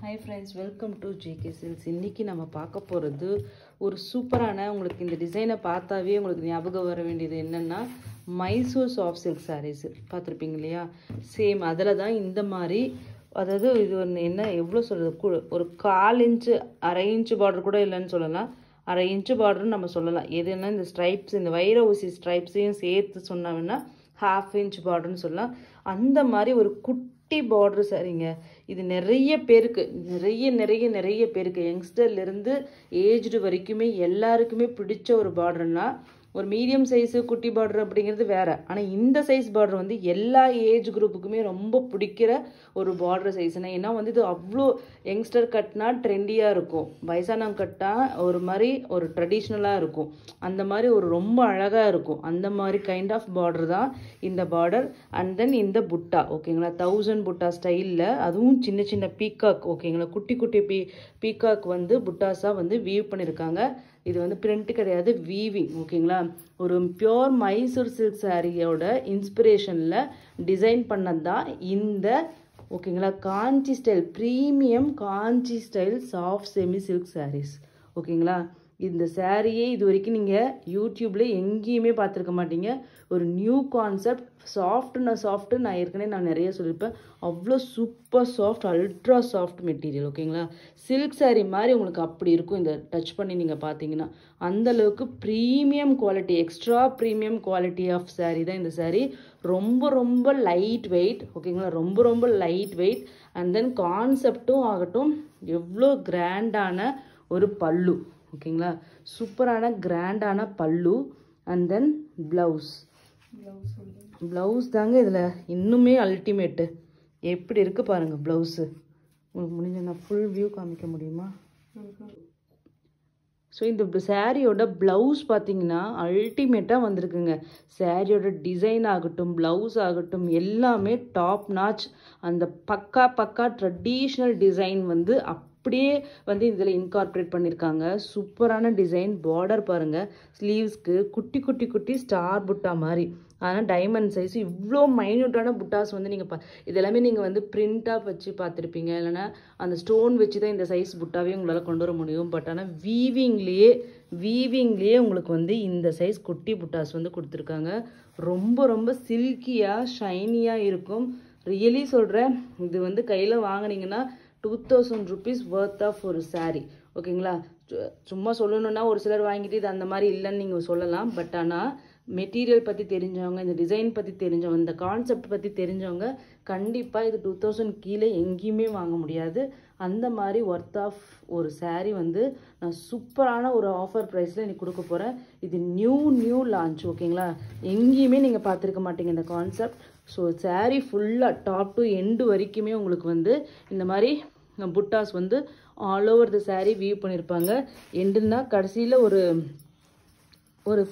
Hi friends, welcome to JK Silks. இன்னைக்கு நம்ம பார்க்க போறது ஒரு சூப்பரான உங்களுக்கு இந்த டிசைனை பார்த்தாவே உங்களுக்கு ஞாபகம் வர வேண்டியது என்னன்னா மைசூர் சாஃப்ட் சில்க் sarees பார்த்திருப்பீங்க இல்லையா? சேம் அதில் தான் இந்த மாதிரி அதாவது இது என்ன எவ்வளவு சொல்றது ஒரு 1/4 இன்ச் 1/2 இன்ச் பார்டர் கூட இல்லைன்னு சொல்லலாம். 1/2 இன்ச் பார்டர்னு நம்ம சொல்லலாம். எதுன்னா இந்த ஸ்ட்ரைப்ஸ் இந்த வைர ஊசி ஸ்ட்ரைப்ஸையும் சேர்த்து சொன்னோம்னா 1/2 இன்ச் பார்டர்னு சொல்லலாம். அந்த மாதிரி ஒரு குட்டி பார்டர் சரிங்க. இது நிறைய பேருக்கு யங்ஸ்டர்லேருந்து ஏஜ்டு வரைக்குமே எல்லாருக்குமே பிடிச்ச ஒரு பார்டர்னா ஒரு மீடியம் சைஸு குட்டி பார்டர் அப்படிங்கிறது வேற. ஆனால் இந்த சைஸ் பார்டர் வந்து எல்லா ஏஜ் குரூப்புக்குமே ரொம்ப பிடிக்கிற ஒரு பார்டர் சைஸ்னா ஏன்னா வந்து இது அவ்வளோ யங்ஸ்டர் கட்டினா ட்ரெண்டியாக இருக்கும், வயசானவங்க கட்டினா ஒரு மாதிரி ஒரு ட்ரெடிஷ்னலாக இருக்கும், அந்த மாதிரி ஒரு ரொம்ப அழகாக இருக்கும். அந்த மாதிரி கைண்ட் ஆஃப் பார்டர் தான் இந்த பார்டர். அண்ட் தென் இந்த புட்டா ஓகேங்களா, 1000 புட்டா ஸ்டைலில் அதுவும் சின்ன சின்ன பீகாக் ஓகேங்களா, குட்டி குட்டி பீகாக் வந்து புட்டாஸாக வந்து வீவ் பண்ணியிருக்காங்க. இது வந்து பிரிண்ட் கிடையாது, வீவிங் ஓகேங்களா. ஒரு பியோர் மைசூர் சில்க் சாரியோட இன்ஸ்பிரேஷனில் டிசைன் பண்ணது தான் இந்த ஓகேங்களா Kanchi style premium Kanchi style soft semi silk sarees ஓகேங்களா. இந்த சாரியே இது வரைக்கும் நீங்கள் யூடியூப்பில் எங்கேயுமே பார்த்துருக்க மாட்டீங்க. ஒரு நியூ கான்செப்ட், சாஃப்ட்டு நான் ஏற்கனவே நிறைய சொல்லியிருப்பேன். அவ்வளோ super soft, ultra soft material ஓகேங்களா. சில்க் சாரீ மாதிரி உங்களுக்கு அப்படி இருக்கும் இந்த டச் பண்ணி நீங்கள் பார்த்தீங்கன்னா. அந்தளவுக்கு premium quality, extra premium quality of sari தான் இந்த சாரீ. ரொம்ப லைட் வெயிட் ஓகேங்களா, ரொம்ப லைட் வெயிட். அண்ட் தென் கான்செப்டும் ஆகட்டும், எவ்வளோ கிராண்டான ஒரு பல்லு ஓகேங்களா, சூப்பரான கிராண்டான பல்லு. அண்ட் தென் ப்ளவுஸ் தாங்க இதில் இன்னுமே அல்டிமேட்டு. எப்படி இருக்குது பாருங்கள் ப்ளவுஸு. உங்களுக்கு முடிஞ்ச நான் ஃபுல் வியூ காமிக்க முடியுமா? ஸோ இந்த சாரியோட ப்ளவுஸ் பார்த்தீங்கன்னா அல்டிமேட்டாக வந்திருக்குங்க. சாரியோட டிசைன் ஆகட்டும், ப்ளவுஸ் ஆகட்டும், எல்லாமே டாப் நாச். அந்த பக்கா ட்ரெடிஷ்னல் டிசைன் வந்து அப்படியே வந்து இதில் இன்கார்பரேட் பண்ணியிருக்காங்க. சூப்பரான டிசைன். பார்டர் பாருங்கள், ஸ்லீவ்ஸ்க்கு குட்டி ஸ்டார் புட்டா மாதிரி. ஆனால் டைமண்ட் சைஸ் இவ்வளோ மைன்யூட்டான புட்டாஸ் வந்து நீங்கள் இதெல்லாமே நீங்கள் வந்து பிரிண்ட்டாக வச்சு பார்த்துருப்பீங்க, இல்லைனா அந்த ஸ்டோன் வச்சு தான் இந்த சைஸ் புட்டாவே உங்களால் கொண்டு வர முடியும். பட் ஆனால் வீவிங்லேயே உங்களுக்கு வந்து இந்த சைஸ் குட்டி புட்டாஸ் வந்து கொடுத்துருக்காங்க. ரொம்ப சில்கியாக ஷைனியாக இருக்கும். ரியலி சொல்கிறேன், இது வந்து கையில் வாங்கினீங்கன்னா 2000 rupees worth ஆஃப் ஒரு சாரீ ஓகேங்களா. சும்மா சொல்லணுன்னா ஒரு சிலர் வாங்கிட்டு இது அந்த மாதிரி இல்லைன்னு நீங்கள் சொல்லலாம். பட் ஆனால் மெட்டீரியல் பற்றி தெரிஞ்சவங்க, இந்த டிசைன் பற்றி தெரிஞ்சவங்க, இந்த கான்செப்ட் பற்றி தெரிஞ்சவங்க கண்டிப்பாக இது 2000 கீழே எங்கேயுமே வாங்க முடியாது. அந்த மாதிரி ஒர்த் ஆஃப் ஒரு சாரீ வந்து நான் சூப்பரான ஒரு ஆஃபர் ப்ரைஸில் எனக்கு கொடுக்க போகிறேன். இது நியூ லான்ச் ஓகேங்களா. எங்கேயுமே நீங்கள் பார்த்துருக்க மாட்டீங்க இந்த கான்செப்ட். ஸோ சாரீ ஃபுல்லாக டாப் டு எண்டு வரைக்குமே உங்களுக்கு வந்து இந்த மாதிரி புட்டாஸ் வந்து all over the sari we've பண்ணியிருப்பாங்க. எண்டுன்னா கடைசியில் ஒரு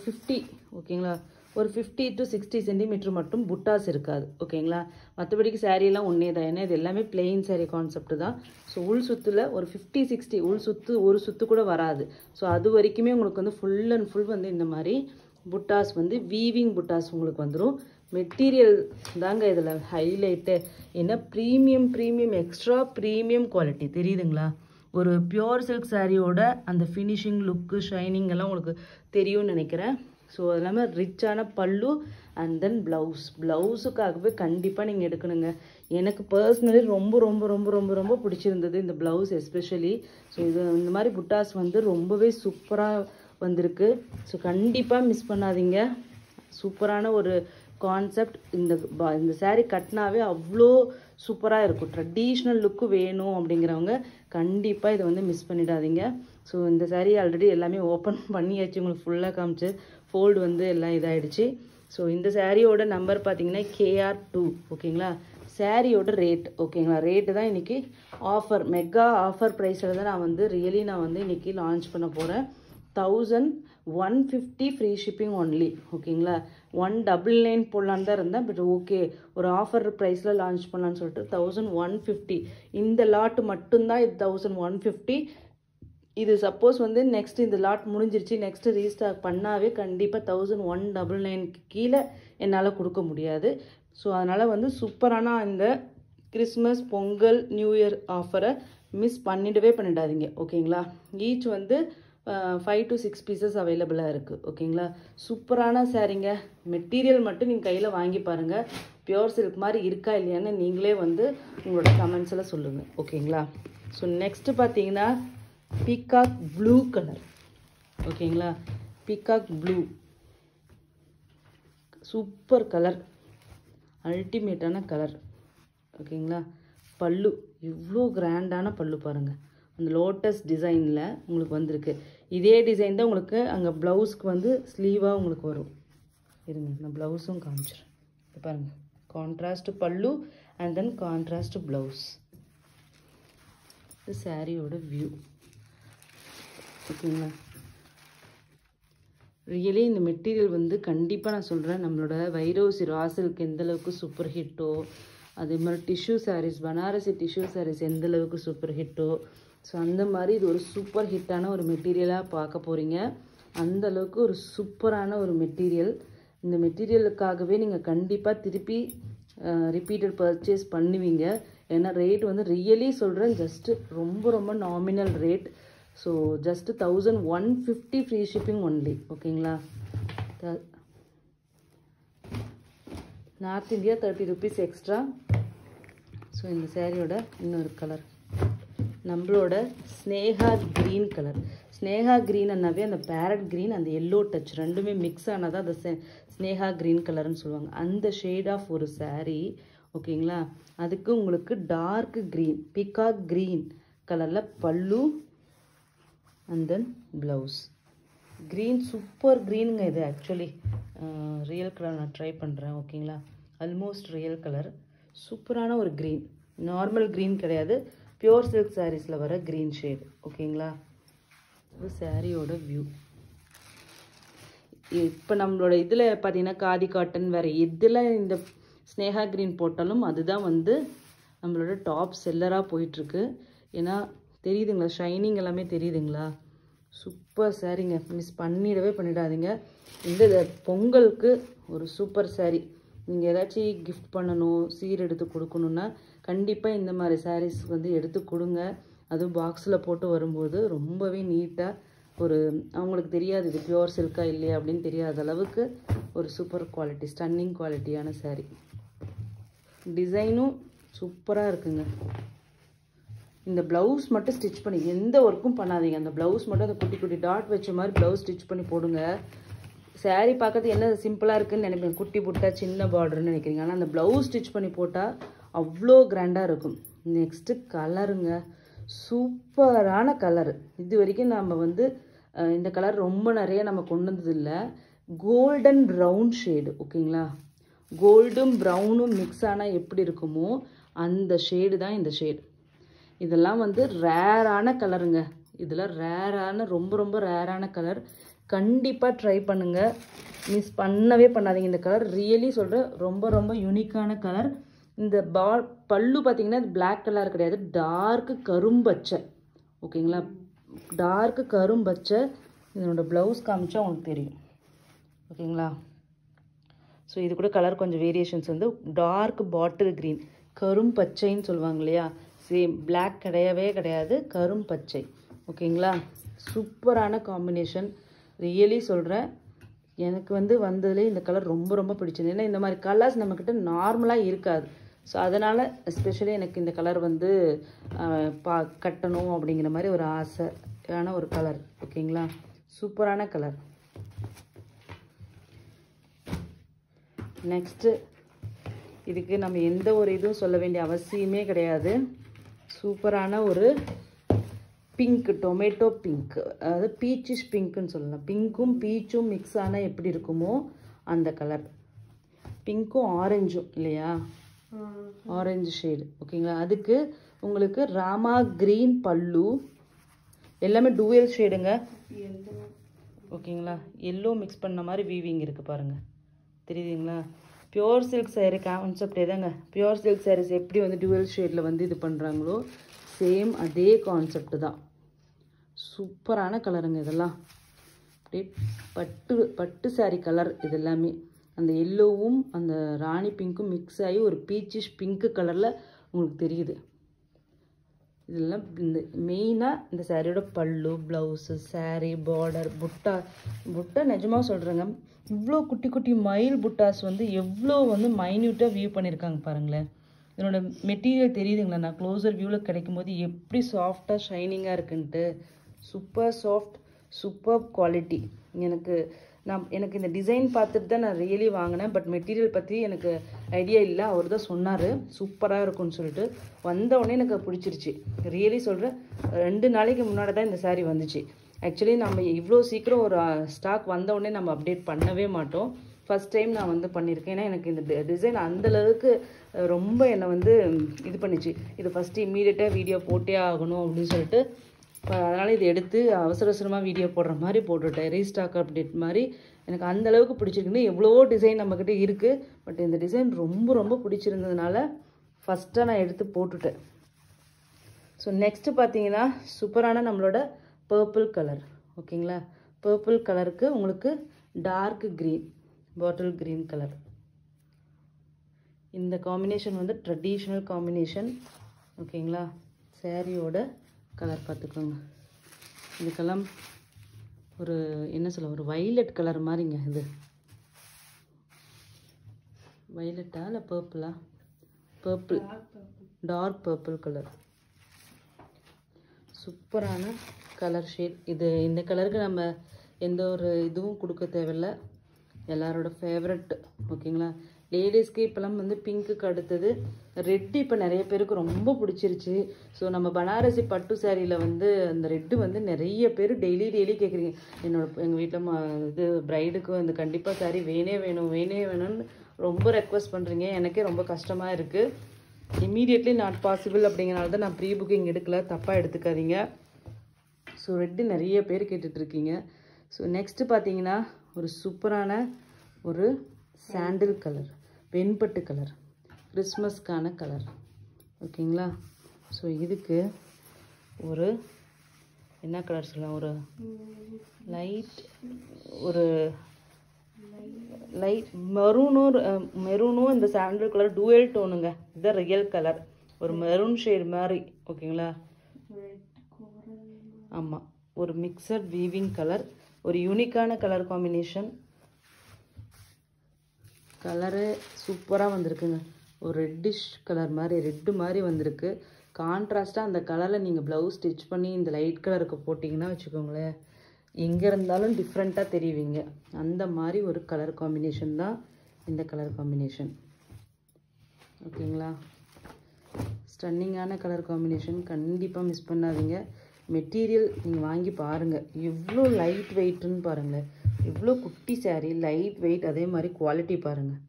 50 ஓகேங்களா, ஒரு 50 to 60 சென்டிமீட்டர் மட்டும் புட்டாஸ் இருக்காது ஓகேங்களா. மற்றபடிக்கு சாரியெல்லாம் ஒன்றே தான், ஏன்னா இது எல்லாமே பிளெயின் சாரீ கான்செப்ட் தான். ஸோ உள் சுத்தில் ஒரு 50-60 உள் சுற்று ஒரு சுற்று கூட வராது. ஸோ அது வரைக்குமே உங்களுக்கு வந்து ஃபுல் அண்ட் ஃபுல் வந்து இந்த மாதிரி புட்டாஸ் வந்து வீவிங் புட்டாஸ் உங்களுக்கு வந்துடும். மெட்டீரியல் தாங்க இதில் ஹைலைட்டு. ஏன்னா ப்ரீமியம் எக்ஸ்ட்ரா ப்ரீமியம் குவாலிட்டி தெரியுதுங்களா. ஒரு பியோர் சில்க் சாரியோட அந்த ஃபினிஷிங் லுக்கு ஷைனிங் எல்லாம் உங்களுக்கு தெரியும்னு நினைக்கிறேன். ஸோ அது இல்லாமல் ரிச்சான பல்லு அண்ட் தென் ப்ளவுஸுக்காகவே கண்டிப்பாக நீங்கள் எடுக்கணுங்க. எனக்கு பர்சனலி ரொம்ப பிடிச்சிருந்தது இந்த ப்ளவுஸ் எஸ்பெஷலி. ஸோ இது இந்த மாதிரி புட்டாஸ் வந்து ரொம்பவே சூப்பராக வந்திருக்கு. ஸோ கண்டிப்பாக மிஸ் பண்ணாதீங்க. சூப்பரான ஒரு கான்செப்ட். இந்த சாரீ கட்டினாவே அவ்வளோ சூப்பராக இருக்கும். ட்ரெடிஷ்னல் லுக்கு வேணும் அப்படிங்கிறவங்க கண்டிப்பாக இதை வந்து மிஸ் பண்ணிடாதீங்க. ஸோ இந்த சாரீ ஆல்ரெடி எல்லாமே ஓப்பன் பண்ணியாச்சு, உங்களுக்கு ஃபுல்லாக காமிச்சு ஃபோல்டு வந்து எல்லாம் இதாகிடுச்சு. ஸோ இந்த சாரியோட நம்பர் பார்த்தீங்கன்னா KR2 ஓகேங்களா. சாரியோட ரேட் ஓகேங்களா, ரேட்டு தான் இன்றைக்கி ஆஃபர், மெகா ஆஃபர் ப்ரைஸில் தான் நான் வந்து இன்றைக்கி லான்ச் பண்ண போகிறேன். 1150 ஃப்ரீ ஷிப்பிங் ஒன்லி ஓகேங்களா. 199 போடலான்னு தான் இருந்தேன். பட் ஓகே, ஒரு ஆஃபர் ப்ரைஸில் லான்ச் பண்ணலான்னு சொல்லிட்டு 1150. இந்த லாட் மட்டும்தான் இது 1150. இது சப்போஸ் வந்து நெக்ஸ்ட் இந்த லாட் முடிஞ்சிருச்சு, நெக்ஸ்ட் ரீஸ்டாக் பண்ணாவே கண்டிப்பாக 1199 கீழே என்னால் கொடுக்க முடியாது. ஸோ அதனால் வந்து சூப்பரான இந்த கிறிஸ்மஸ், பொங்கல், நியூ இயர் ஆஃபரை மிஸ் பண்ணிடாதீங்க. ஓகேங்களா? ஈச் வந்து 5 to 6 பீசஸ் அவைலபிளாக இருக்குது. ஓகேங்களா? சூப்பரான சாரீங்க. மெட்டீரியல் மட்டும் நீங்கள் கையில் வாங்கி பாருங்கள். பியோர் சில்க் மாதிரி இருக்கா இல்லையான்னு நீங்களே வந்து உங்களோட கமெண்ட்ஸில் சொல்லுங்கள். ஓகேங்களா? ஸோ நெக்ஸ்ட்டு பார்த்தீங்கன்னா பீகாக் ப்ளூ கலர். ஓகேங்களா? பீகாக் ப்ளூ சூப்பர் கலர், அல்டிமேட்டான கலர். ஓகேங்களா? பல்லு இவ்வளோ கிராண்டான பல்லு பாருங்கள். அந்த லோட்டஸ் டிசைனில் உங்களுக்கு வந்திருக்கு. இதே டிசைன் தான் உங்களுக்கு அங்கே ப்ளவுஸ்க்கு வந்து ஸ்லீவாக உங்களுக்கு வரும். இருங்க, நான் ப்ளவுஸும் காமிச்சிடுறேன். இப்போ பாருங்கள், கான்ட்ராஸ்ட் பல்லு அண்ட் தென் கான்ட்ராஸ்ட் ப்ளவுஸ். இது சாரியோட வியூ. ஓகேங்களா? ரியலி இந்த மெட்டீரியல் வந்து கண்டிப்பாக நான் சொல்கிறேன், நம்மளோட வைரோசி ராசிலுக்கு எந்தளவுக்கு சூப்பர் ஹிட்டோ, அதே மாதிரி டிஷ்யூ சாரீஸ், பனாரசி டிஷ்யூ சாரீஸ் எந்தளவுக்கு சூப்பர் ஹிட்டோ, ஸோ அந்த மாதிரி இது ஒரு சூப்பர் ஹிட்டான ஒரு மெட்டீரியலாக பார்க்க போகிறீங்க. அந்தளவுக்கு ஒரு சூப்பரான ஒரு மெட்டீரியல். இந்த மெட்டீரியலுக்காகவே நீங்கள் கண்டிப்பாக திருப்பி ரிப்பீட்டட் பர்ச்சேஸ் பண்ணுவீங்க. ஏன்னா ரேட் வந்து ரியலி சொல்கிறேன், ஜஸ்ட்டு ரொம்ப nominal rate. So just 1150 free shipping only. ஓகேங்களா? North India 30 rupees extra. So இந்த சாரியோட இன்னொரு கலர் நம்மளோட ஸ்னேகா க்ரீன் கலர். ஸ்னேகா க்ரீன்னாவே அந்த பேரட் க்ரீன், அந்த எல்லோ டச் ரெண்டுமே மிக்ஸ் ஆனதான் அந்த ஸ்னேகா க்ரீன் கலர்னு சொல்லுவாங்க. அந்த ஷேட் ஆஃப் ஒரு சாரீ. ஓகேங்களா? அதுக்கு உங்களுக்கு டார்க் க்ரீன், பீகாக் க்ரீன் கலரில் பல்லு and then blouse. Green super க்ரீனுங்க. இது ஆக்சுவலி ரியல் கலர் நான் ட்ரை பண்ணுறேன். ஓகேங்களா? Almost real colour. சூப்பரான ஒரு க்ரீன், நார்மல் க்ரீன் கிடையாது, பியோர் சில்க் சாரீஸில் வர க்ரீன் ஷேட். ஓகேங்களா? இது சாரியோட வியூ. இப்போ நம்மளோட இதில் பார்த்தீங்கன்னா காதி காட்டன் வேறு இதில் இந்த ஸ்னேகா க்ரீன் போட்டாலும் அதுதான் வந்து நம்மளோட டாப் செல்லராக போயிட்டுருக்கு. ஏன்னா தெரியுதுங்களா, ஷைனிங் எல்லாமே தெரியுதுங்களா? சூப்பர் சாரீங்க, மிஸ் பண்ணிடாதீங்க. இந்த பொங்கலுக்கு ஒரு சூப்பர் சாரீ. நீங்கள் ஏதாச்சும் கிஃப்ட் பண்ணணும், சீர் எடுத்து கொடுக்கணுன்னா கண்டிப்பாக இந்த மாதிரி சாரீஸ் வந்து எடுத்து கொடுங்க. அதுவும் பாக்ஸில் போட்டு வரும்போது ரொம்பவே நீட்டாக, ஒரு அவங்களுக்கு தெரியாது இது பியோர் சில்கா இல்லையா அப்படின்னு தெரியாத அளவுக்கு ஒரு சூப்பர் குவாலிட்டி, ஸ்டன்னிங் குவாலிட்டியான சாரீ. டிசைனும் சூப்பராக இருக்குங்க. இந்த ப்ளவுஸ் மட்டும் ஸ்டிச் பண்ணி எந்த ஒர்க்கும் பண்ணாதீங்க. அந்த ப்ளவுஸ் மட்டும் அந்த குட்டி குட்டி டாட் வச்ச மாதிரி ப்ளவுஸ் ஸ்டிச் பண்ணி போடுங்க. சாரீ பார்க்கறது என்ன சிம்பிளாக இருக்குதுன்னு நினைப்பீங்க, குட்டி புட்டா சின்ன பார்டர்னு நினைக்கிறீங்க. ஆனால் அந்த ப்ளவுஸ் ஸ்டிச் பண்ணி போட்டால் அவ்வளோ கிராண்டாக இருக்கும். நெக்ஸ்ட்டு கலருங்க, சூப்பரான கலரு. இது வரைக்கும் நம்ம வந்து இந்த கலர் ரொம்ப நிறைய நம்ம கொண்டு வந்ததில்லை. Golden brown shade. ஓகேங்களா? கோல்டும் ப்ரௌனும் மிக்ஸ் ஆனால் எப்படி இருக்குமோ அந்த ஷேடு தான் இந்த ஷேடு. இதெல்லாம் வந்து ரேரான கலருங்க. இதெல்லாம் ரேரான, ரொம்ப ரேரான கலர். கண்டிப்பாக ட்ரை பண்ணுங்கள், மிஸ் பண்ணாதீங்க. இந்த கலர் ரியலி சொல்கிறேன், ரொம்ப யூனிக்கான கலர். இந்த பல்லு பார்த்தீங்கன்னா பிளாக் கலர் கிடையாது, டார்க் கரும்பச்சை. ஓகேங்களா? டார்க் கரும்பச்சை. இதனோட ப்ளவுஸ் காமிச்சா உங்களுக்கு தெரியும். ஓகேங்களா? ஸோ இது கூட கலர் கொஞ்சம் வேரியேஷன்ஸ் வந்து டார்க் பாட்டில் க்ரீன், கரும்பச்சைன்னு சொல்லுவாங்க இல்லையா, சேம் பிளாக் கிடையாது, கரும்பச்சை. ஓகேங்களா? சூப்பரான காம்பினேஷன். ரியலி சொல்கிறேன், எனக்கு வந்து வந்ததுலேயே இந்த கலர் ரொம்ப பிடிச்சது. ஏன்னா இந்த மாதிரி கலர்ஸ் நம்மக்கிட்ட நார்மலாக இருக்காது. ஸோ அதனால் எஸ்பெஷலி எனக்கு இந்த கலர் வந்து கட்டணும் அப்படிங்கிற மாதிரி ஒரு ஆசையான ஒரு கலர். ஓகேங்களா? சூப்பரான கலர். நெக்ஸ்ட்டு இதுக்கு நம்ம எந்த ஒரு இதுவும் சொல்ல வேண்டிய அவசியமே கிடையாது. சூப்பரான ஒரு பிங்க், டொமேட்டோ பிங்க், அதாவது பீச்சிஷ் பிங்க்குன்னு சொல்லலாம். பிங்க்கும் பீச்சும் மிக்ஸ் ஆனால் எப்படி இருக்குமோ அந்த கலர். பிங்க்கும் ஆரஞ்சும் இல்லையா, ஆரஞ்சு ஷேடு. ஓகேங்களா? அதுக்கு உங்களுக்கு ராமா க்ரீன் பல்லு, எல்லாமே டூயல் ஷேடுங்க. ஓகேங்களா? எல்லோ மிக்ஸ் பண்ண மாதிரி வீவிங் இருக்குது பாருங்கள், தெரியுதுங்களா? பியோர் சில்க் சாரீ கான்செப்டே தாங்க. பியோர் சில்க் சாரீஸ் எப்படி வந்து டூவல் ஷேடில் வந்து இது பண்ணுறாங்களோ சேம் அதே கான்செப்ட் தான். சூப்பரான கலருங்க இதெல்லாம். அப்படியே பட்டு சாரீ கலர் இது எல்லாமே. அந்த எல்லோவும் அந்த ராணி பிங்க்கும் மிக்ஸ் ஆகி ஒரு பீச்சிஷ் பிங்க்கு கலரில் உங்களுக்கு தெரியுது. இதெல்லாம் இந்த மெயினாக இந்த சாரியோட பல்லு, ப்ளவுஸு, சாரீ, பார்டர், புட்டா நிஜமாக சொல்கிறேங்க, இவ்வளோ குட்டி குட்டி மயில் புட்டாஸ் வந்து எவ்வளோ வந்து மைன்யூட்டாக வியூ பண்ணியிருக்காங்க பாருங்களேன். இதனோட மெட்டீரியல் தெரியுதுங்களா, நான் க்ளோசர் வியூவில் கிடைக்கும் போது எப்படி சாஃப்டாக ஷைனிங்காக இருக்குன்ட்டு. Super soft, super quality. எனக்கு இந்த டிசைன் பார்த்துட்டு தான் நான் ரியலி வாங்கினேன். பட் மெட்டீரியல் பற்றி எனக்கு ஐடியா இல்லை. அவர் தான் சொன்னார் சூப்பராக இருக்கும்னு சொல்லிட்டு. வந்தவுடனே எனக்கு பிடிச்சிருச்சு. ரியலி சொல்கிறேன், 2 நாளைக்கு முன்னாடி தான் இந்த சாரீ வந்துச்சு. ஆக்சுவலி நம்ம இவ்வளோ சீக்கிரம் ஒரு ஸ்டாக் வந்தவுடனே நம்ம அப்டேட் பண்ணவே மாட்டோம். ஃபஸ்ட் டைம் நான் வந்து பண்ணியிருக்கேன். ஏன்னா எனக்கு இந்த டிசைன் அந்தளவுக்கு ரொம்ப என்னை வந்து இது பண்ணிச்சு. இது ஃபஸ்ட்டு இம்மீடியட்டாக வீடியோ போட்டே ஆகணும் அப்படின்னு சொல்லிட்டு, அதனால் இது எடுத்து அவசரமாக வீடியோ போடுற மாதிரி போட்டுவிட்டேன். ரீஸ்டாக் அப்டேட் மாதிரி. எனக்கு அந்தளவுக்கு பிடிச்சிருக்குன்னு. எவ்வளவோ டிசைன் நம்மக்கிட்ட இருக்குது. பட் இந்த டிசைன் ரொம்ப ரொம்ப பிடிச்சிருந்ததுனால ஃபஸ்ட்டாக நான் எடுத்து போட்டுட்டேன். ஸோ நெக்ஸ்ட்டு பார்த்தீங்கன்னா சூப்பரான நம்மளோட பர்பிள் கலர். ஓகேங்களா, பர்பிள் கலருக்கு உங்களுக்கு dark green, bottle green colour. இந்த காம்பினேஷன் வந்து ட்ரெடிஷ்னல் காம்பினேஷன். ஓகேங்களா, சாரியோட கலர் பார்த்துக்கோங்க. இதுக்கெல்லாம் ஒரு என்ன சொல்ல, ஒரு வைலட் கலர் மாதிரிங்க. இது வைலட்டா இல்லை பர்பிளா? Purple, dark purple colour. சூப்பரான கலர் ஷேட் இது. இந்த கலருக்கு நம்ம எந்த ஒரு இதுவும் கொடுக்க தேவையில்லை. எல்லாரோட ஃபேவரட். ஓகேங்களா, லேடிஸ்க்கு இப்போலாம் வந்து பிங்க்குக்கு அடுத்தது ரெட்டு இப்போ நிறைய பேருக்கு ரொம்ப பிடிச்சிருச்சு. ஸோ நம்ம பனாரசி பட்டு சாரியில் வந்து அந்த ரெட்டு வந்து நிறைய பேர் டெய்லி கேட்குறீங்க. எங்கள் வீட்டில் இது ப்ரைடுக்கு வந்து கண்டிப்பாக சாரி வேணும்னு ரொம்ப ரெக்வஸ்ட் பண்ணுறீங்க. எனக்கே ரொம்ப கஷ்டமாக இருக்குது. இம்மீடியட்லி நாட் பாசிபிள் அப்படிங்கிறனால தான் நான் ப்ரீ புக்கிங் எடுக்கல, தப்பாக எடுத்துக்காதீங்க. ஸோ ரெட்டு நிறைய பேர் கேட்டுட்ருக்கீங்க. ஸோ நெக்ஸ்ட்டு பார்த்தீங்கன்னா ஒரு சூப்பரான ஒரு சாண்டில் கலர், வெண்பட்டு கலர், கிறிஸ்மஸ்க்கான கலர். ஓகேங்களா, ஸோ இதுக்கு ஒரு என்ன கலர் சொல்லலாம், ஒரு லைட் மெரூனும் இந்த சாண்டில் கலர் டூயல் டோனுங்க. இதுதான் ரியல் கலர், ஒரு மெரூன் ஷேட் மாதிரி. ஓகேங்களா, ஆமாம், ஒரு மிக்சட் வீவிங் கலர், ஒரு யூனிக்கான கலர் காம்பினேஷன். கலரு சூப்பராக வந்திருக்குங்க. ஒரு ரெட்டிஷ் கலர் மாதிரி, ரெட்டு மாதிரி வந்திருக்கு. கான்ட்ராஸ்ட்டாக அந்த கலரில் நீங்கள் ப்ளவுஸ் ஸ்டிச் பண்ணி இந்த லைட் கலருக்கு போட்டிங்கன்னா வச்சுக்கோங்களேன், எங்கே இருந்தாலும் டிஃப்ரெண்ட்டாக தெரிவிங்க. அந்த மாதிரி ஒரு கலர் காம்பினேஷன் தான் இந்த கலர் காம்பினேஷன். ஓகேங்களா, ஸ்டன்னிங்கான கலர் காம்பினேஷன். கண்டிப்பாக மிஸ் பண்ணாதீங்க. மெட்டீரியல் நீங்கள் வாங்கி பாருங்கள், எவ்வளோ லைட் வெயிட்டுன்னு பாருங்களேன். இவ்வளோ குட்டி சாரீ, லைட் வெயிட். அதே மாதிரி குவாலிட்டி பாருங்கள்,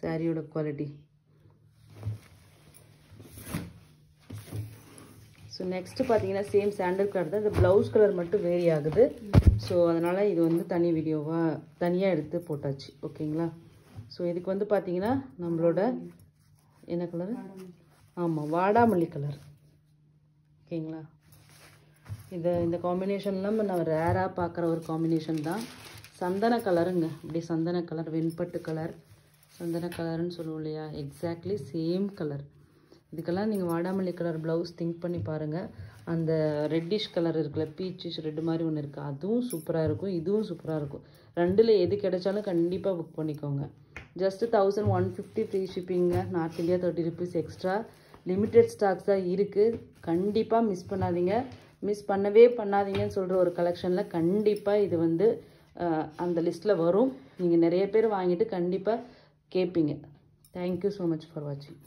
சாரியோட குவாலிட்டி. ஸோ நெக்ஸ்ட்டு பார்த்தீங்கன்னா சேம் சாண்டல் கலர் தான். இந்த ப்ளவுஸ் கலர் மட்டும் வேரி ஆகுது. ஸோ அதனால் இது வந்து தனி வீடியோவாக தனியாக எடுத்து போட்டாச்சு. ஓகேங்களா, ஸோ இதுக்கு வந்து பார்த்தீங்கன்னா நம்மளோட என்ன கலர், ஆமாம், வாடாமல்லி கலர். ஓகேங்களா, இந்த காம்பினேஷன்லாம் நான் ரேராக பார்க்குற ஒரு காம்பினேஷன் தான். சந்தன கலருங்க, இப்படி சந்தன கலர், வெண்பட்டு கலர், சந்தன கலர்னு சொல்லுவோம் இல்லையா, எக்ஸாக்ட்லி சேம் கலர். இதுக்கெல்லாம் நீங்கள் வாடாமல்லி கலர் ப்ளவுஸ் திங்க் பண்ணி பாருங்கள். அந்த ரெட்டிஷ் கலர் இருக்குல்ல, பீச்சிஷ் ரெட்டு மாதிரி ஒன்று இருக்குது, அதுவும் சூப்பராக இருக்கும், இதுவும் சூப்பராக இருக்கும். ரெண்டில் எது கிடைச்சாலும் கண்டிப்பாக புக் பண்ணிக்கோங்க. Just 1150 free shipping. North India 30 rupees extra. Limited stocks தான் இருக்குது. கண்டிப்பாக மிஸ் பண்ணாதீங்க. மிஸ் பண்ணாதீங்கன்னு சொல்கிற ஒரு கலெக்ஷனில் கண்டிப்பாக இது வந்து அந்த லிஸ்ட்டில் வரும். நீங்கள் நிறைய பேர் வாங்கிட்டு கண்டிப்பாக கேட்பீங்க. தேங்க்யூ ஸோ மச் ஃபார் வாட்சிங்.